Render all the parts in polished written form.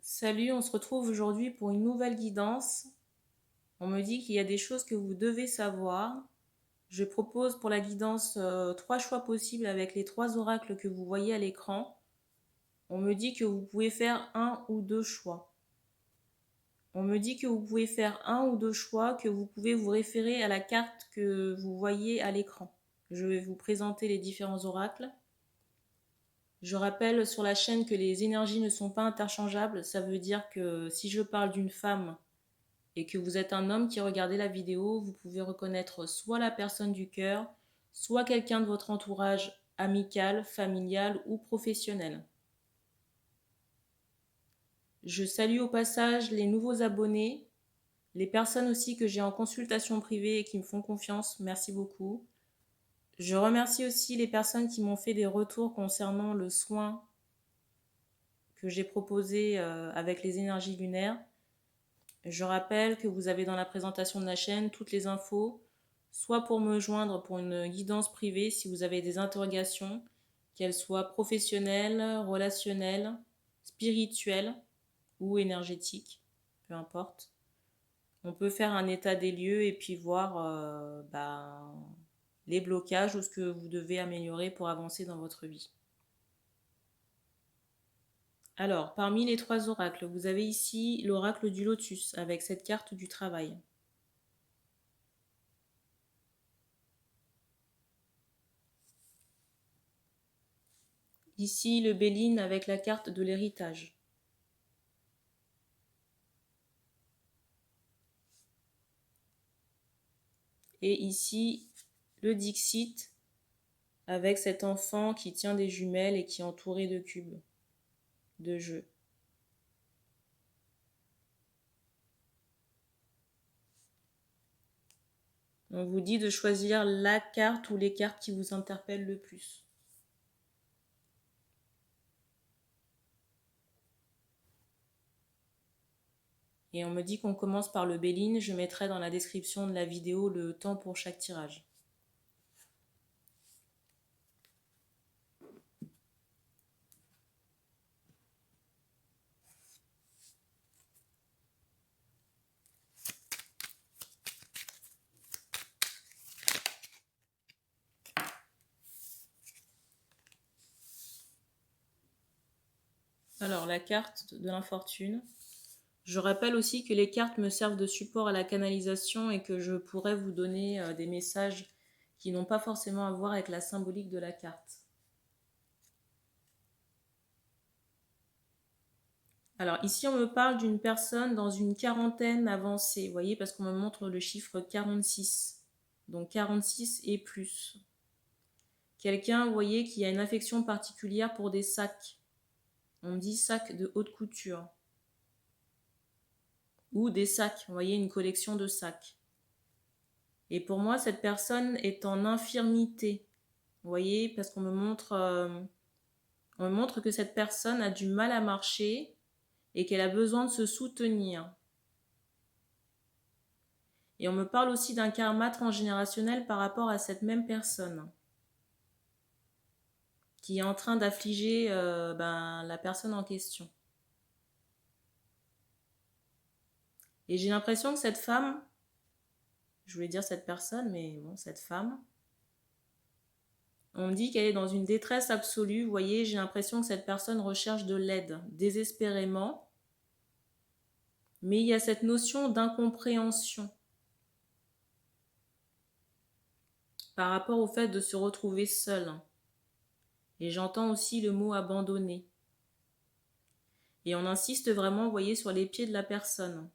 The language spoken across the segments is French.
Salut, on se retrouve aujourd'hui pour une nouvelle guidance. On me dit qu'il y a des choses que vous devez savoir. Je propose pour la guidance 3 choix possibles avec les 3 oracles que vous voyez à l'écran. On me dit que vous pouvez faire 1 ou 2 choix. On me dit que vous pouvez faire 1 ou 2 choix, que vous pouvez vous référer à la carte que vous voyez à l'écran. Je vais vous présenter les différents oracles. Je rappelle sur la chaîne que les énergies ne sont pas interchangeables. Ça veut dire que si je parle d'une femme et que vous êtes un homme qui regardez la vidéo, vous pouvez reconnaître soit la personne du cœur, soit quelqu'un de votre entourage amical, familial ou professionnel. Je salue au passage les nouveaux abonnés, les personnes aussi que j'ai en consultation privée et qui me font confiance, merci beaucoup. Je remercie aussi les personnes qui m'ont fait des retours concernant le soin que j'ai proposé avec les énergies lunaires. Je rappelle que vous avez dans la présentation de la chaîne toutes les infos, soit pour me joindre pour une guidance privée si vous avez des interrogations, qu'elles soient professionnelles, relationnelles, spirituelles ou énergétiques, peu importe. On peut faire un état des lieux et puis voir les blocages ou ce que vous devez améliorer pour avancer dans votre vie. Alors, parmi les 3 oracles, vous avez ici l'oracle du lotus avec cette carte du travail. Ici, le Béline avec la carte de l'héritage. Et ici, le Dixit avec cet enfant qui tient des jumelles et qui est entouré de cubes de jeu. On vous dit de choisir la carte ou les cartes qui vous interpellent le plus. Et on me dit qu'on commence par le Béline. Je mettrai dans la description de la vidéo le temps pour chaque tirage. Alors, la carte de l'infortune. Je rappelle aussi que les cartes me servent de support à la canalisation et que je pourrais vous donner des messages qui n'ont pas forcément à voir avec la symbolique de la carte. Alors ici, on me parle d'une personne dans une quarantaine avancée, vous voyez, parce qu'on me montre le chiffre 46. Donc 46 et plus. Quelqu'un, vous voyez, qui a une affection particulière pour des sacs. On me dit sacs de haute couture. Ou des sacs, vous voyez, une collection de sacs. Et pour moi, cette personne est en infirmité. Vous voyez, parce qu'on me montre que cette personne a du mal à marcher et qu'elle a besoin de se soutenir. Et on me parle aussi d'un karma transgénérationnel par rapport à cette même personne qui est en train d'affliger la personne en question. Et j'ai l'impression que cette femme, je voulais dire cette personne, mais bon, cette femme, on me dit qu'elle est dans une détresse absolue. Vous voyez, j'ai l'impression que cette personne recherche de l'aide désespérément. Mais il y a cette notion d'incompréhension par rapport au fait de se retrouver seule. Et j'entends aussi le mot abandonné. Et on insiste vraiment, vous voyez, sur les pieds de la personne.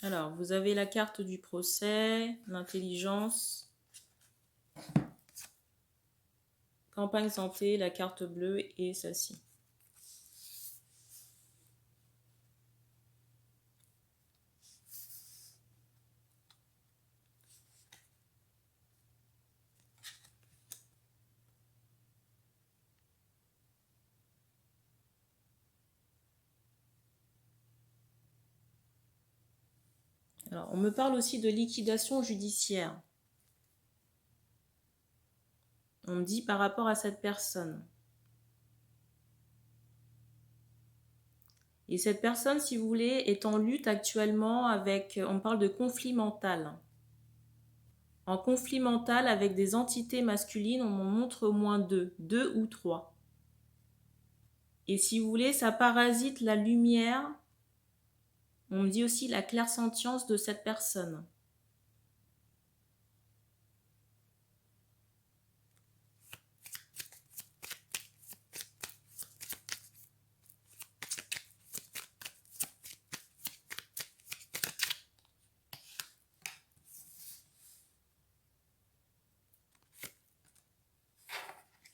Alors, vous avez la carte du procès, l'intelligence, campagne santé, la carte bleue et celle-ci. Alors, on me parle aussi de liquidation judiciaire. On me dit par rapport à cette personne. Et cette personne, si vous voulez, est en lutte actuellement avec, on parle de conflit mental. En conflit mental avec des entités masculines, on m'en montre au moins deux ou trois. Et si vous voulez, ça parasite la lumière. On me dit aussi la clairsentience de cette personne.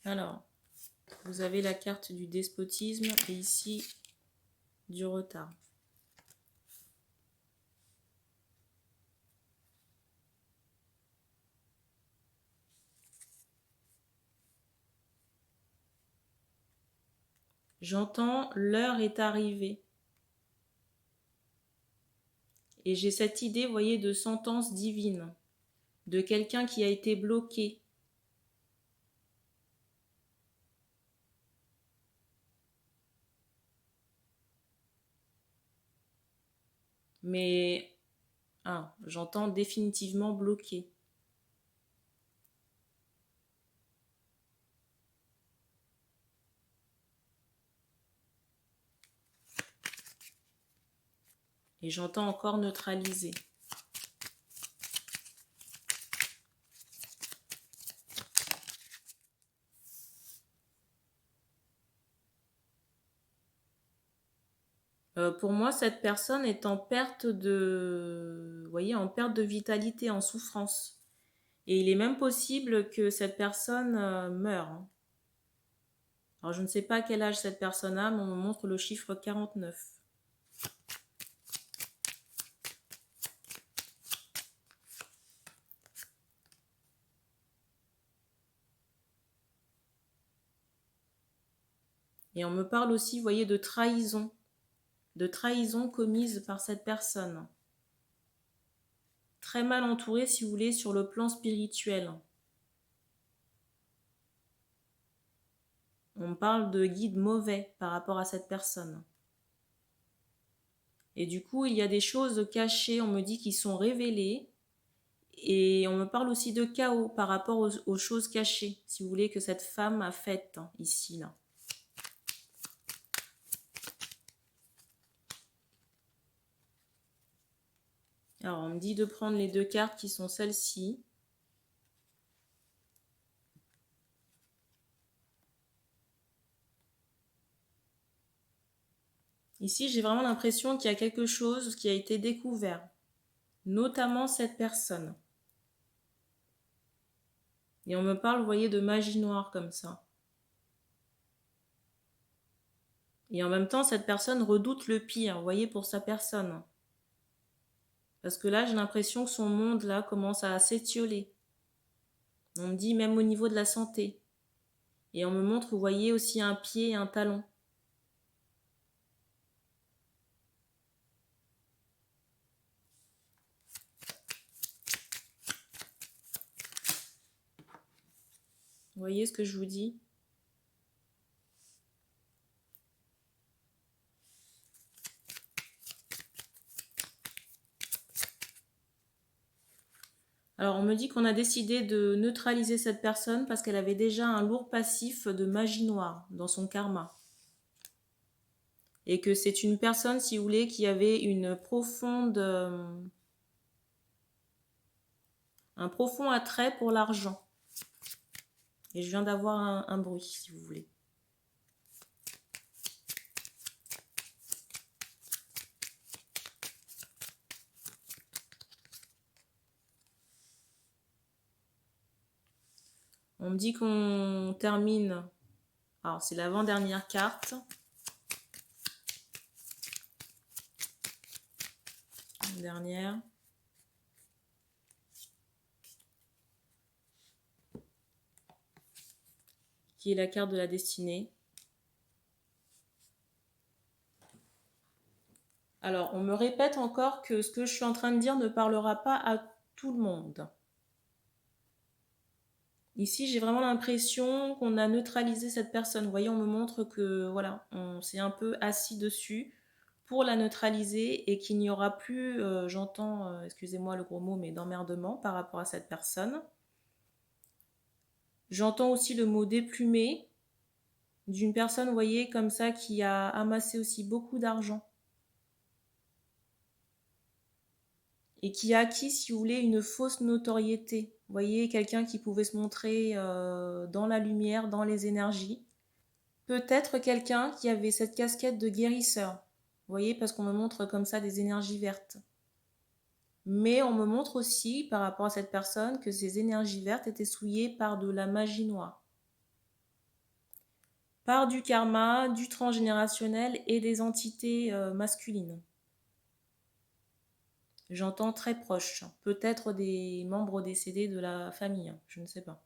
Alors, vous avez la carte du despotisme et ici du retard. J'entends l'heure est arrivée. Et j'ai cette idée, vous voyez, de sentence divine, de quelqu'un qui a été bloqué. Mais j'entends définitivement bloqué. Et j'entends encore neutralisé. Pour moi, cette personne est en perte de, vous voyez, en perte de vitalité, en souffrance. Et il est même possible que cette personne meure. Alors, je ne sais pas quel âge cette personne a, mais on me montre le chiffre 49. Et on me parle aussi, vous voyez, de trahison commise par cette personne. Très mal entourée, si vous voulez, sur le plan spirituel. On parle de guide mauvais par rapport à cette personne. Et du coup, il y a des choses cachées, on me dit, qui sont révélées. Et on me parle aussi de chaos par rapport aux choses cachées, si vous voulez, que cette femme a faites, ici, là. Alors, on me dit de prendre les deux cartes qui sont celles-ci. Ici, j'ai vraiment l'impression qu'il y a quelque chose qui a été découvert, notamment cette personne. Et on me parle, vous voyez, de magie noire comme ça. Et en même temps, cette personne redoute le pire, vous voyez, pour sa personne. Parce que là, j'ai l'impression que son monde, là, commence à s'étioler. On me dit même au niveau de la santé. Et on me montre, vous voyez, aussi un pied et un talon. Vous voyez ce que je vous dis? Alors, on me dit qu'on a décidé de neutraliser cette personne parce qu'elle avait déjà un lourd passif de magie noire dans son karma. Et que c'est une personne, si vous voulez, qui avait une profonde, un profond attrait pour l'argent. Et je viens d'avoir un bruit, si vous voulez. On me dit qu'on termine. Alors, c'est l'avant-dernière carte. Une dernière. Qui est la carte de la destinée. Alors, on me répète encore que ce que je suis en train de dire ne parlera pas à tout le monde. Ici, j'ai vraiment l'impression qu'on a neutralisé cette personne. Vous voyez, on me montre que voilà, on s'est un peu assis dessus pour la neutraliser et qu'il n'y aura plus, j'entends, excusez-moi le gros mot, mais d'emmerdement par rapport à cette personne. J'entends aussi le mot déplumé d'une personne, vous voyez, comme ça, qui a amassé aussi beaucoup d'argent et qui a acquis, si vous voulez, une fausse notoriété. Vous voyez, quelqu'un qui pouvait se montrer dans la lumière, dans les énergies. Peut-être quelqu'un qui avait cette casquette de guérisseur. Vous voyez, parce qu'on me montre comme ça des énergies vertes. Mais on me montre aussi, par rapport à cette personne, que ces énergies vertes étaient souillées par de la magie noire. Par du karma, du transgénérationnel et des entités masculines. J'entends très proche, peut-être des membres décédés de la famille, je ne sais pas.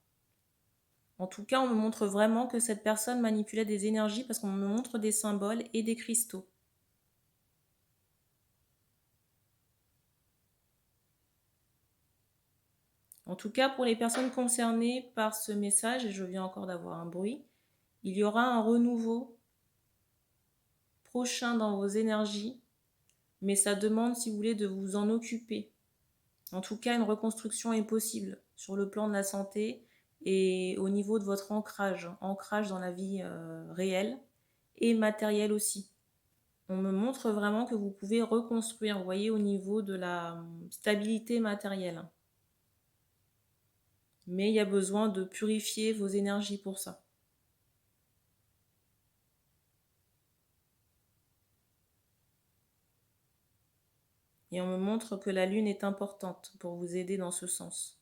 En tout cas, on me montre vraiment que cette personne manipulait des énergies parce qu'on me montre des symboles et des cristaux. En tout cas, pour les personnes concernées par ce message, et je viens encore d'avoir un bruit, il y aura un renouveau prochain dans vos énergies, mais ça demande, si vous voulez, de vous en occuper. En tout cas, une reconstruction est possible sur le plan de la santé et au niveau de votre ancrage dans la vie réelle et matérielle aussi. On me montre vraiment que vous pouvez reconstruire, vous voyez, au niveau de la stabilité matérielle. Mais il y a besoin de purifier vos énergies pour ça. Et on me montre que la lune est importante pour vous aider dans ce sens.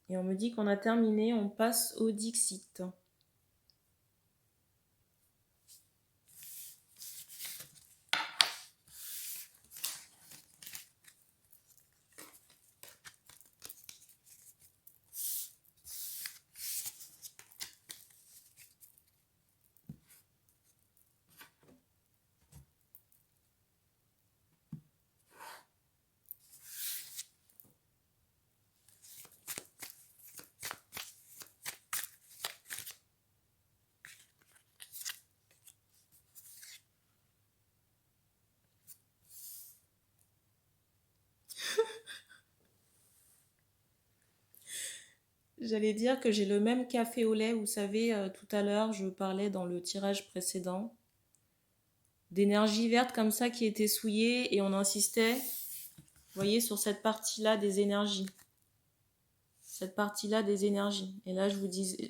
Et on me dit qu'on a terminé, on passe au Dixit. J'allais dire que j'ai le même café au lait, vous savez, tout à l'heure je parlais dans le tirage précédent d'énergie verte comme ça qui était souillée et on insistait, vous voyez, sur cette partie-là des énergies. Cette partie-là des énergies. Et là,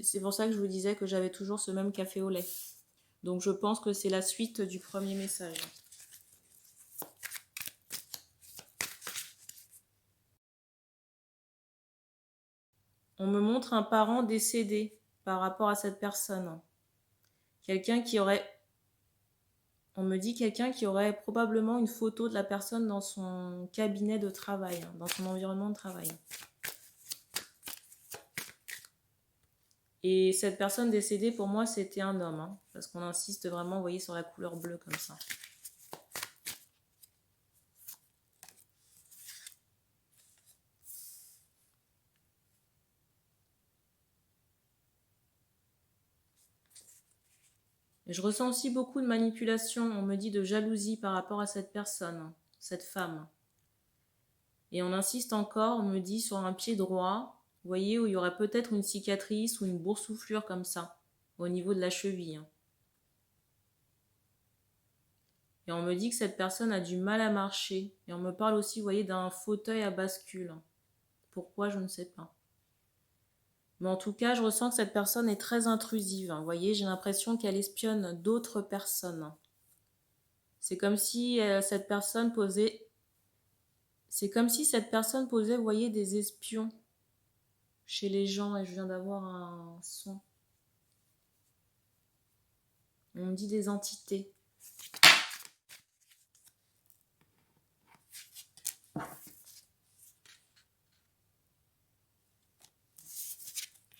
c'est pour ça que je vous disais que j'avais toujours ce même café au lait. Donc je pense que c'est la suite du premier message. On me montre un parent décédé par rapport à cette personne. On me dit quelqu'un qui aurait probablement une photo de la personne dans son cabinet de travail, dans son environnement de travail. Et cette personne décédée, pour moi, c'était un homme, parce qu'on insiste vraiment, vous voyez, sur la couleur bleue comme ça. Et je ressens aussi beaucoup de manipulation, on me dit de jalousie par rapport à cette personne, cette femme. Et on insiste encore, on me dit sur un pied droit, vous voyez, où il y aurait peut-être une cicatrice ou une boursouflure comme ça, au niveau de la cheville. Et on me dit que cette personne a du mal à marcher. Et on me parle aussi, vous voyez, d'un fauteuil à bascule. Pourquoi, je ne sais pas. Mais en tout cas, je ressens que cette personne est très intrusive. Vous voyez, j'ai l'impression qu'elle espionne d'autres personnes. C'est comme si cette personne posait... C'est comme si cette personne posait, vous voyez, des espions chez les gens. Et je viens d'avoir un son. On me dit des entités.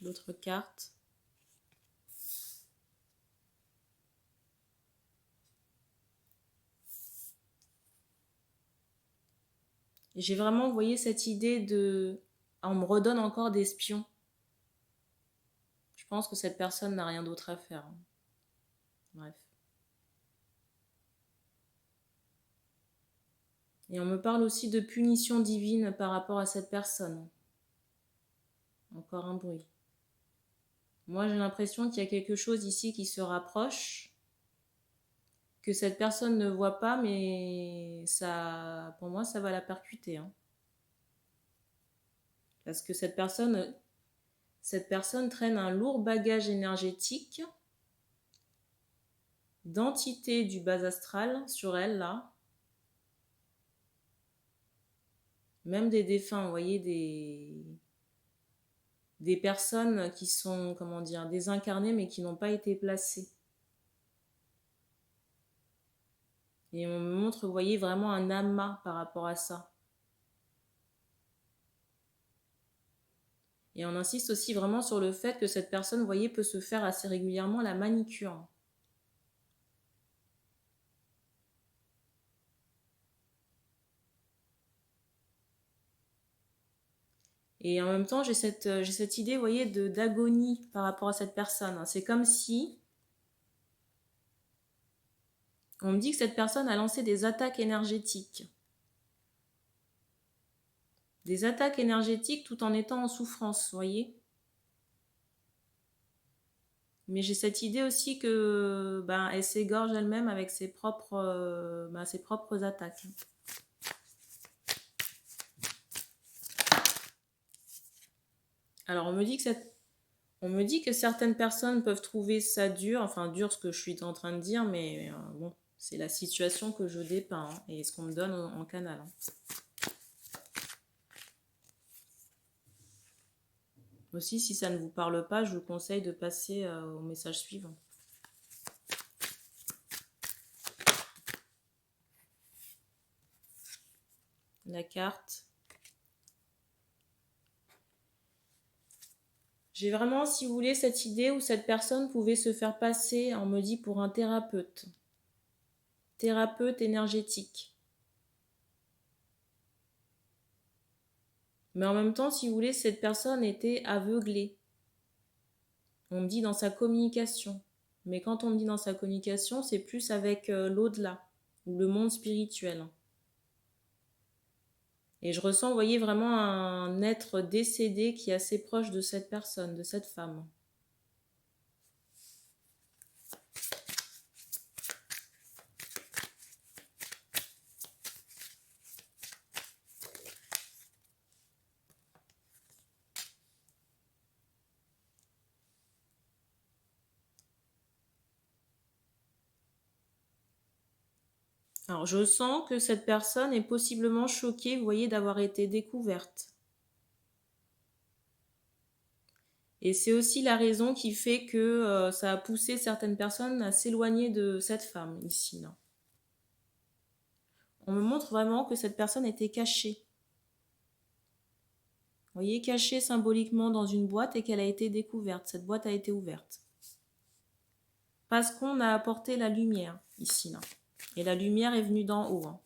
D'autres cartes. Et j'ai vraiment, vous voyez, cette idée de... Ah, on me redonne encore des espions. Je pense que cette personne n'a rien d'autre à faire. Bref. Et on me parle aussi de punition divine par rapport à cette personne. Encore un bruit. Moi, j'ai l'impression qu'il y a quelque chose ici qui se rapproche, que cette personne ne voit pas, mais ça, pour moi, ça va la percuter. Hein. Parce que cette personne traîne un lourd bagage énergétique d'entité du bas astral sur elle, là. Même des défunts, vous voyez, des personnes qui sont, comment dire, désincarnées, mais qui n'ont pas été placées. Et on me montre, vous voyez, vraiment un amas par rapport à ça. Et on insiste aussi vraiment sur le fait que cette personne, vous voyez, peut se faire assez régulièrement la manicure. Et en même temps, j'ai cette idée, vous voyez, d'agonie par rapport à cette personne. C'est comme si on me dit que cette personne a lancé des attaques énergétiques. Des attaques énergétiques tout en étant en souffrance, vous voyez. Mais j'ai cette idée aussi que elle s'égorge elle-même avec ses propres attaques. Alors on me dit que certaines personnes peuvent trouver ça dur, enfin dur ce que je suis en train de dire, mais bon, c'est la situation que je dépeins hein, et ce qu'on me donne en canal. Hein. Aussi, si ça ne vous parle pas, je vous conseille de passer au message suivant. La carte. J'ai vraiment, si vous voulez, cette idée où cette personne pouvait se faire passer, on me dit, pour un thérapeute. Thérapeute énergétique. Mais en même temps, si vous voulez, cette personne était aveuglée. On me dit dans sa communication. Mais quand on me dit dans sa communication, c'est plus avec l'au-delà, ou le monde spirituel. Et je ressens, vous voyez, vraiment un être décédé qui est assez proche de cette personne, de cette femme. Alors, je sens que cette personne est possiblement choquée, vous voyez, d'avoir été découverte. Et c'est aussi la raison qui fait que ça a poussé certaines personnes à s'éloigner de cette femme, ici. Là. On me montre vraiment que cette personne était cachée. Vous voyez, cachée symboliquement dans une boîte et qu'elle a été découverte. Cette boîte a été ouverte. Parce qu'on a apporté la lumière, ici. Là. Et la lumière est venue d'en haut. Hein.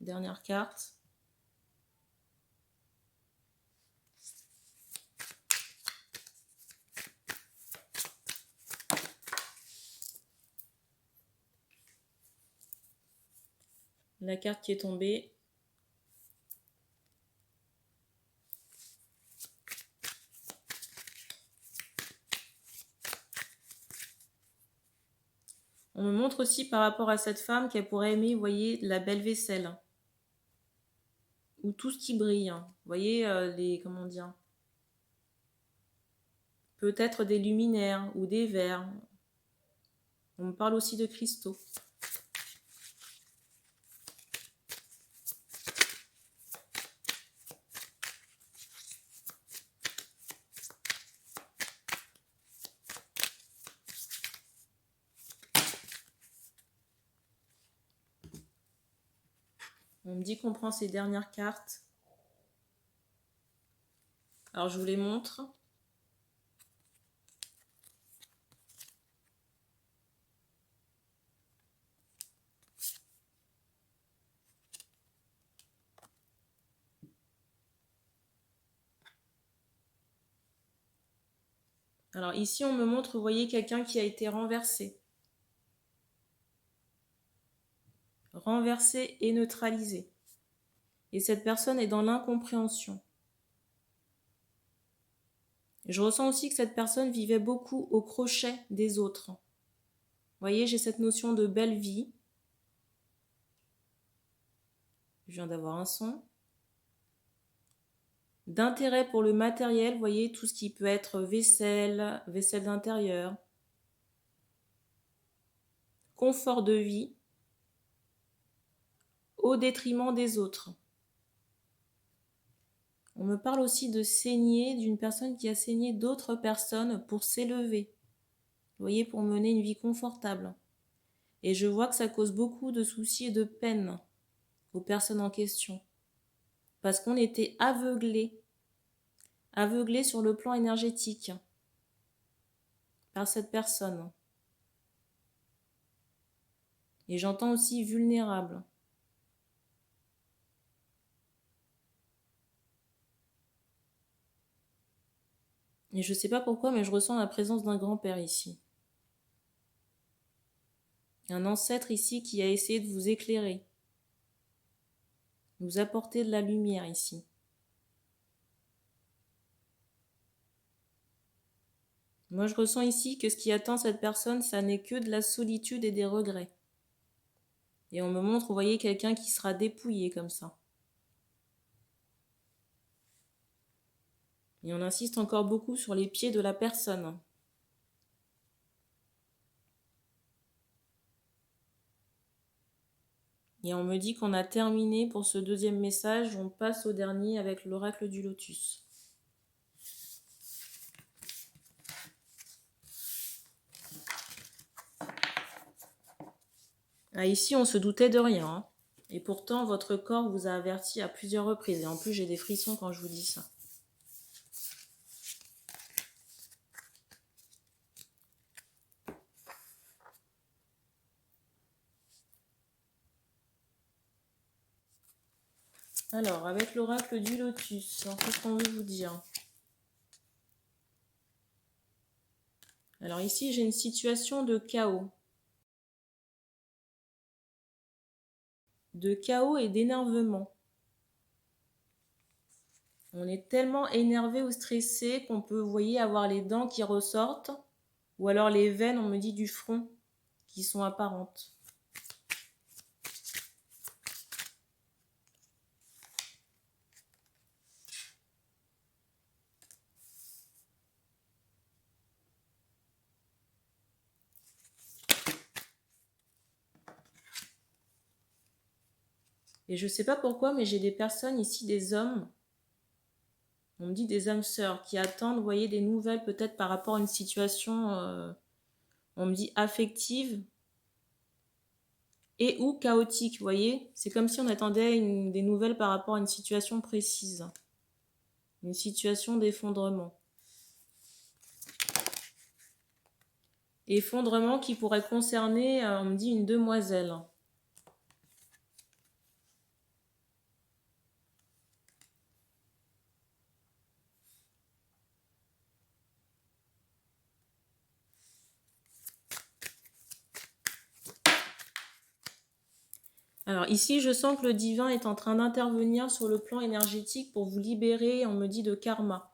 Dernière carte. La carte qui est tombée. On me montre aussi par rapport à cette femme qu'elle pourrait aimer, vous voyez, la belle vaisselle. Ou tout ce qui brille. Hein. Vous voyez, comment dire, peut-être des luminaires ou des verres. On me parle aussi de cristaux. On me dit qu'on prend ces dernières cartes. Alors, je vous les montre. Alors ici, on me montre, vous voyez, quelqu'un qui a été renversé. Renversé et neutralisé. Et cette personne est dans l'incompréhension. Je ressens aussi que cette personne vivait beaucoup au crochet des autres. Vous voyez, j'ai cette notion de belle vie. Je viens d'avoir un son. D'intérêt pour le matériel, vous voyez, tout ce qui peut être vaisselle, vaisselle d'intérieur. Confort de vie, au détriment des autres. On me parle aussi de saigner, d'une personne qui a saigné d'autres personnes pour s'élever. Vous voyez, pour mener une vie confortable. Et je vois que ça cause beaucoup de soucis et de peine aux personnes en question. Parce qu'on était aveuglés sur le plan énergétique par cette personne. Et j'entends aussi vulnérable. Et je ne sais pas pourquoi, mais je ressens la présence d'un grand-père ici. Un ancêtre ici qui a essayé de vous éclairer, vous apporter de la lumière ici. Moi, je ressens ici que ce qui attend cette personne, ça n'est que de la solitude et des regrets. Et on me montre, vous voyez, quelqu'un qui sera dépouillé comme ça. Et on insiste encore beaucoup sur les pieds de la personne. Et on me dit qu'on a terminé pour ce deuxième message. On passe au dernier avec l'oracle du lotus. Ah, ici, on se doutait de rien. Hein. Et pourtant, votre corps vous a averti à plusieurs reprises. Et en plus, j'ai des frissons quand je vous dis ça. Alors, avec l'oracle du lotus, qu'est-ce qu'on veut vous dire? Alors ici, j'ai une situation de chaos. De chaos et d'énervement. On est tellement énervé ou stressé qu'on peut, vous voyez, avoir les dents qui ressortent ou alors les veines, on me dit, du front qui sont apparentes. Et je ne sais pas pourquoi, mais j'ai des personnes ici, des hommes, on me dit des âmes sœurs, qui attendent, vous voyez, des nouvelles peut-être par rapport à une situation, on me dit affective et ou chaotique, vous voyez. C'est comme si on attendait des nouvelles par rapport à une situation précise. Une situation d'effondrement. Effondrement qui pourrait concerner, on me dit, une demoiselle. Alors ici, je sens que le divin est en train d'intervenir sur le plan énergétique pour vous libérer, on me dit, de karma.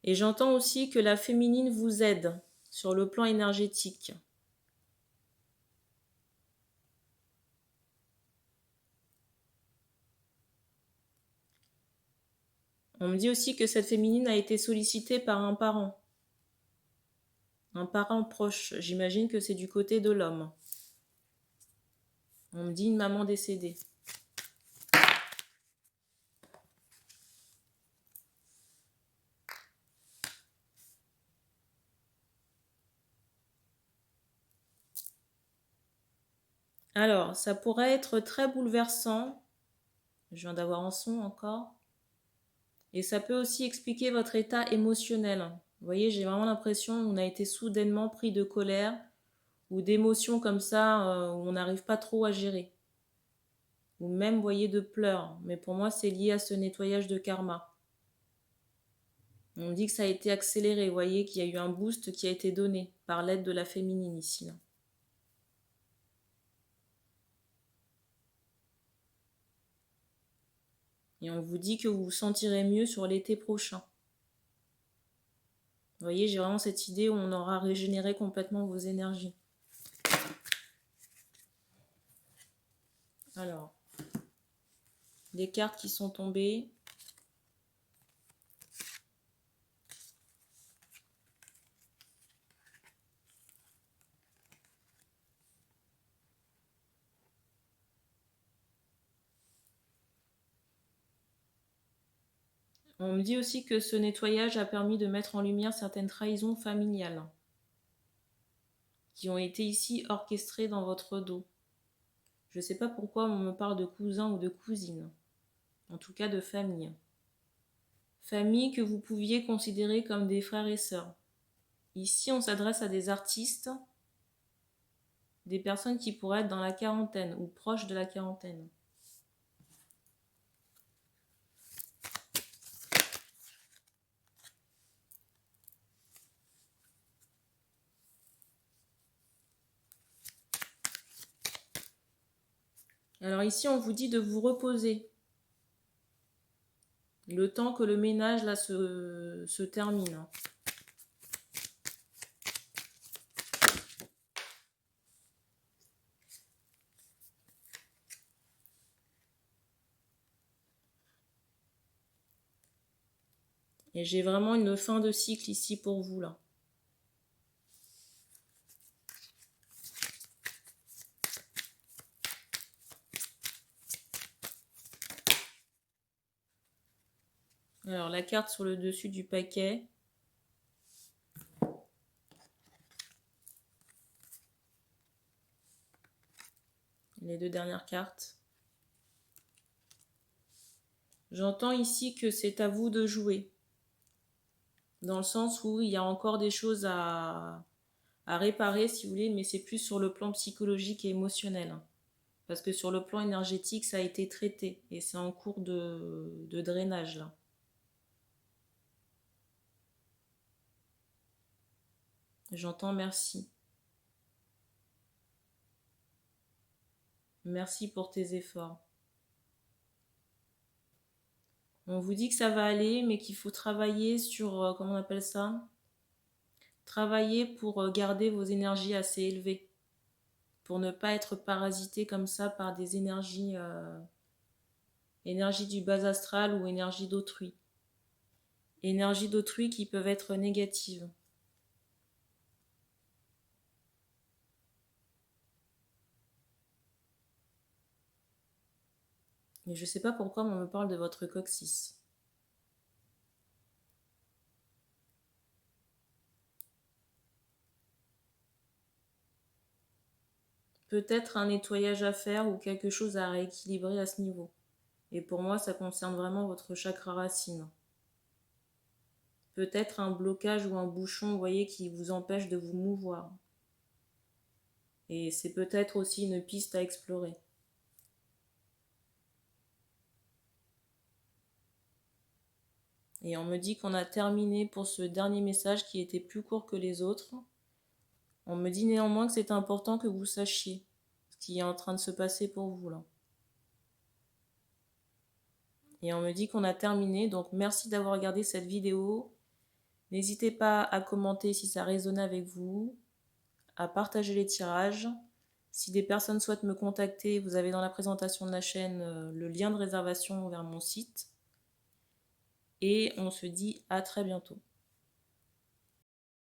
Et j'entends aussi que la féminine vous aide sur le plan énergétique. On me dit aussi que cette féminine a été sollicitée par un parent. Un parent proche. J'imagine que c'est du côté de l'homme. On me dit une maman décédée. Alors, ça pourrait être très bouleversant. Je viens d'avoir un son encore. Et ça peut aussi expliquer votre état émotionnel. Vous voyez, j'ai vraiment l'impression qu'on a été soudainement pris de colère ou d'émotions comme ça où on n'arrive pas trop à gérer. Ou même, vous voyez, de pleurs. Mais pour moi, c'est lié à ce nettoyage de karma. On dit que ça a été accéléré, vous voyez qu'il y a eu un boost qui a été donné par l'aide de la féminine ici. Là. Et on vous dit que vous vous sentirez mieux sur l'été prochain. Vous voyez, j'ai vraiment cette idée où on aura régénéré complètement vos énergies. Alors, des cartes qui sont tombées. On me dit aussi que ce nettoyage a permis de mettre en lumière certaines trahisons familiales qui ont été ici orchestrées dans votre dos. Je ne sais pas pourquoi on me parle de cousins ou de cousines, en tout cas de famille. Famille que vous pouviez considérer comme des frères et sœurs. Ici, on s'adresse à des artistes, des personnes qui pourraient être dans la quarantaine ou proches de la quarantaine. Alors ici, on vous dit de vous reposer. Le temps que le ménage là se termine. Et j'ai vraiment une fin de cycle ici pour vous là. Alors la carte sur le dessus du paquet. Les deux dernières cartes. J'entends ici que c'est à vous de jouer. Dans le sens où il y a encore des choses à réparer si vous voulez, mais c'est plus sur le plan psychologique et émotionnel. Parce que sur le plan énergétique, ça a été traité et c'est en cours de drainage là. J'entends merci. Merci pour tes efforts. On vous dit que ça va aller, mais qu'il faut travailler sur, comment on appelle ça? Travailler pour garder vos énergies assez élevées. Pour ne pas être parasité comme ça par des énergies, énergie du bas astral ou énergie d'autrui. Énergies d'autrui qui peuvent être négatives. Mais je ne sais pas pourquoi on me parle de votre coccyx. Peut-être un nettoyage à faire ou quelque chose à rééquilibrer à ce niveau. Et pour moi, ça concerne vraiment votre chakra racine. Peut-être un blocage ou un bouchon, vous voyez, qui vous empêche de vous mouvoir. Et c'est peut-être aussi une piste à explorer. Et on me dit qu'on a terminé pour ce dernier message qui était plus court que les autres. On me dit néanmoins que c'est important que vous sachiez ce qui est en train de se passer pour vous là. Et on me dit qu'on a terminé, donc merci d'avoir regardé cette vidéo. N'hésitez pas à commenter si ça résonne avec vous, à partager les tirages. Si des personnes souhaitent me contacter, vous avez dans la présentation de la chaîne le lien de réservation vers mon site. Et on se dit à très bientôt.